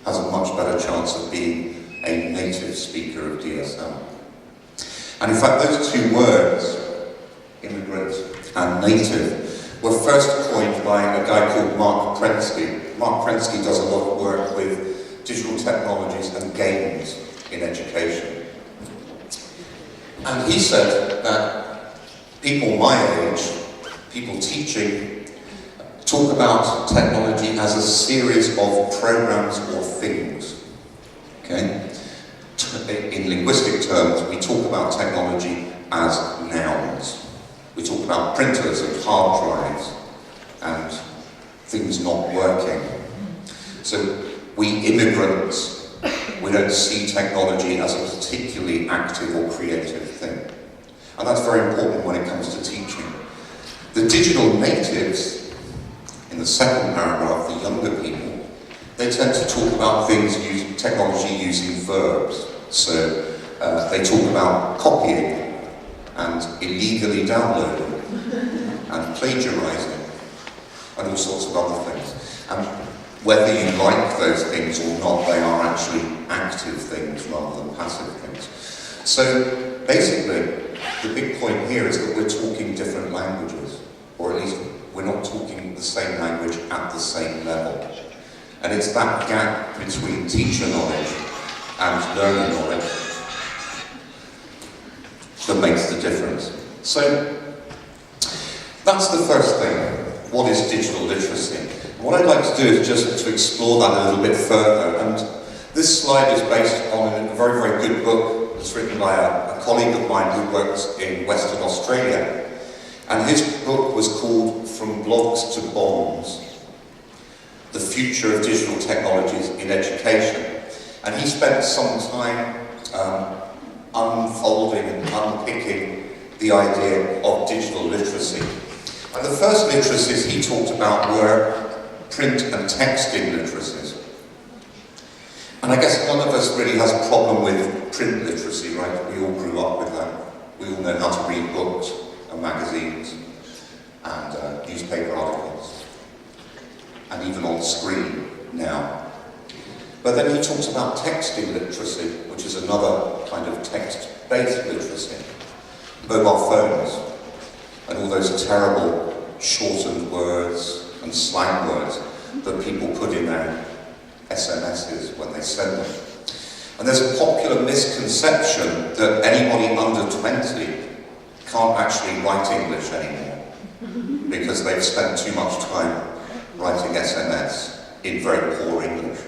has a much better chance of being a native speaker of DSL. And in fact, those two words, immigrant and native, were first coined by a guy called Mark Prensky. Mark Prensky does a lot of work with digital technologies and games in education. And he said that people my age, people teaching, talk about technology as a series of programs or things. Okay? In linguistic terms, we talk about technology as nouns. We talk about printers and hard drives and things not working. So we immigrants, we don't see technology as a particularly active or creative thing. And that's very important when it comes to teaching. The digital natives, in the second paragraph, the younger people, they tend to talk about things using technology using verbs. So they talk about copying and illegally downloading and plagiarizing and all sorts of other things. And whether you like those things or not, they are actually active things rather than passive things. So basically, the big point here is that we're talking different languages, or at least we're not talking the same language at the same level. And it's that gap between teacher knowledge and learner knowledge that makes the difference. So that's the first thing. What is digital literacy? What I'd like to do is just to explore that a little bit further. And this slide is based on a very, very good book that's written by a colleague of mine who works in Western Australia. And his book was called From Blogs to Bombs: The Future of Digital Technologies in Education. And he spent some time unfolding and unpicking the idea of digital literacy. And the first literacies he talked about were print and texting literacies. And I guess none of us really has a problem with print literacy, right? We all grew up with that. We all know how to read books and magazines and newspaper articles, and even on screen now. But then he talks about texting literacy, which is another kind of text-based literacy. Mobile phones, and all those terrible shortened words and slang words that people put in their SMSs when they send them. And there's a popular misconception that anybody under 20 can't actually write English anymore because they've spent too much time writing SMS in very poor English.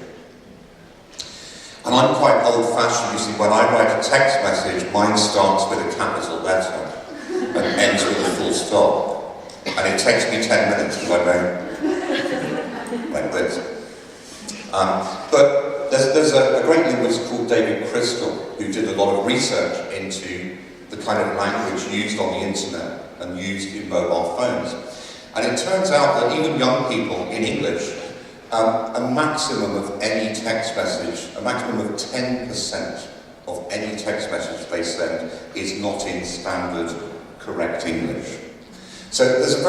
And I'm quite old-fashioned. You see, when I write a text message, mine starts with a capital letter and ends with a full stop. And it takes me 10 minutes to write like this. But there's a great linguist called David Crystal who did a lot of research into the kind of language used on the internet and used in mobile phones. And it turns out that even young people in English, a maximum of any text message, a maximum of 10% of any text message they send is not in standard correct English. So there's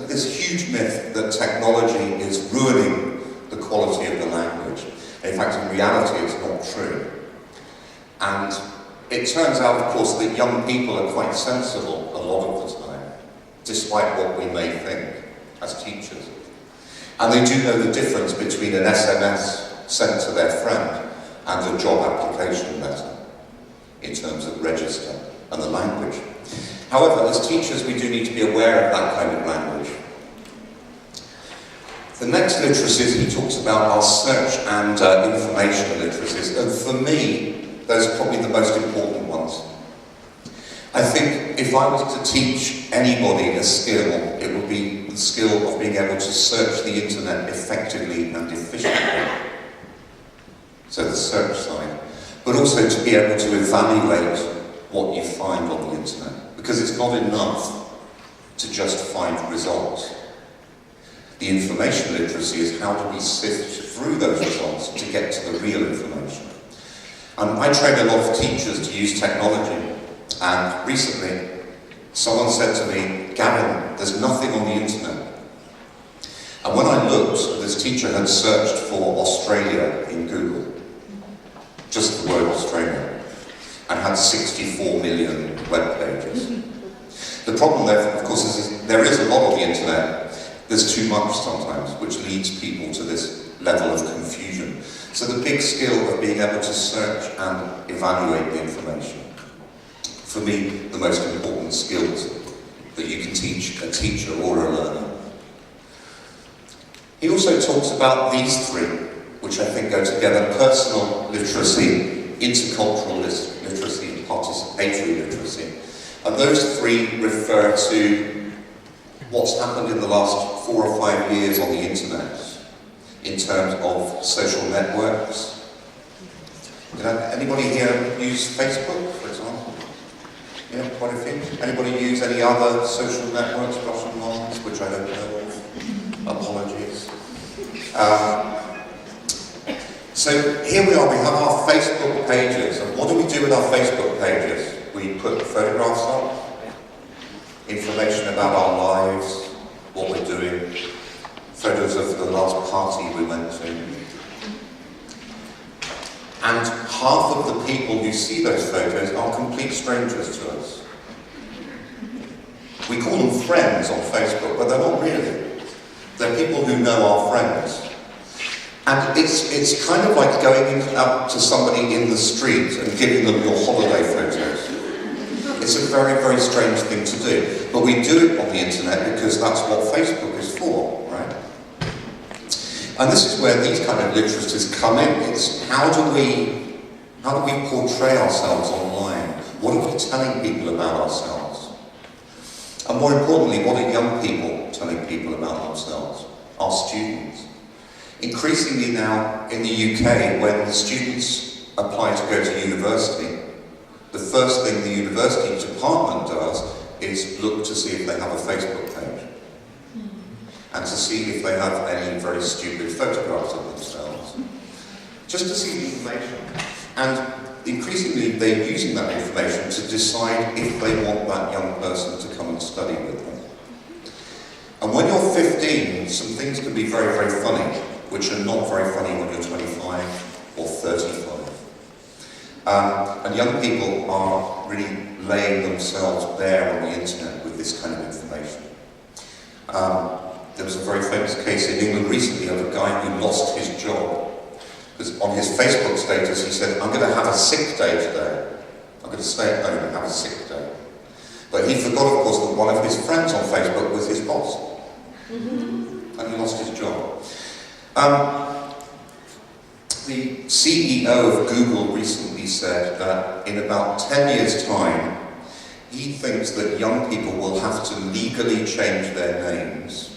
this huge myth that technology is ruining the quality of the language. In fact, in reality, it's not true. And it turns out, of course, that young people are quite sensible a lot of the time, despite what we may think as teachers. And they do know the difference between an SMS sent to their friend and a job application letter in terms of register and the language. However, as teachers, we do need to be aware of that kind of language. The next literacies he talks about are search and information literacies, and for me, those are probably the most important ones. I think if I was to teach anybody a skill, it would be the skill of being able to search the internet effectively and efficiently. So the search side. But also to be able to evaluate what you find on the internet. Because it's not enough to just find results. The information literacy is how do we sift through those results to get to the real information. I train a lot of teachers to use technology. And recently, someone said to me, Gavin, there's nothing on the internet. And when I looked, this teacher had searched for Australia in Google, just the word Australia, and had 64 million web pages. The problem there, of course, is there is a lot of the internet. There's too much sometimes, which leads people to this level of confusion. So the big skill of being able to search and evaluate the information, for me, the most important skills that you can teach a teacher or a learner. He also talks about these three, which I think go together: personal literacy, intercultural literacy, and participatory literacy. And those three refer to what's happened in the last 4 or 5 years on the internet in terms of social networks. Anybody here use Facebook, for example? Yeah, quite a few. Anybody use any other social networks, Russian ones, which I don't know of? Apologies. So here we are, we have our Facebook pages. And what do we do with our Facebook pages? We put photographs up, information about our lives, what we're doing, photos of the last party we went to. And half of the people who see those photos are complete strangers to us. We call them friends on Facebook, but they're not really. They're people who know our friends. And it's kind of like going up to somebody in the street and giving them your holiday photos. It's a very, very strange thing to do. But we do it on the internet because that's what Facebook is for, right? And this is where these kind of literacies come in. It's how do we portray ourselves online? What are we telling people about ourselves? And more importantly, what are young people telling people about themselves? Our students. Increasingly now in the UK, when the students apply to go to university, the first thing the university department does is look to see if they have a Facebook page. And to see if they have any very stupid photographs of themselves. Just to see the information. And increasingly they're using that information to decide if they want that young person to come and study with them. And when you're 15, some things can be very, very funny, which are not very funny when you're 25 or 35. And young people are really laying themselves bare on the internet with this kind of information. There was a very famous case in England recently of a guy who lost his job. Because on his Facebook status he said, I'm going to have a sick day today. I'm going to stay at home and have a sick day. But he forgot, of course, that one of his friends on Facebook was his boss. And he lost his job. The CEO of Google recently said that in about 10 years' time, he thinks that young people will have to legally change their names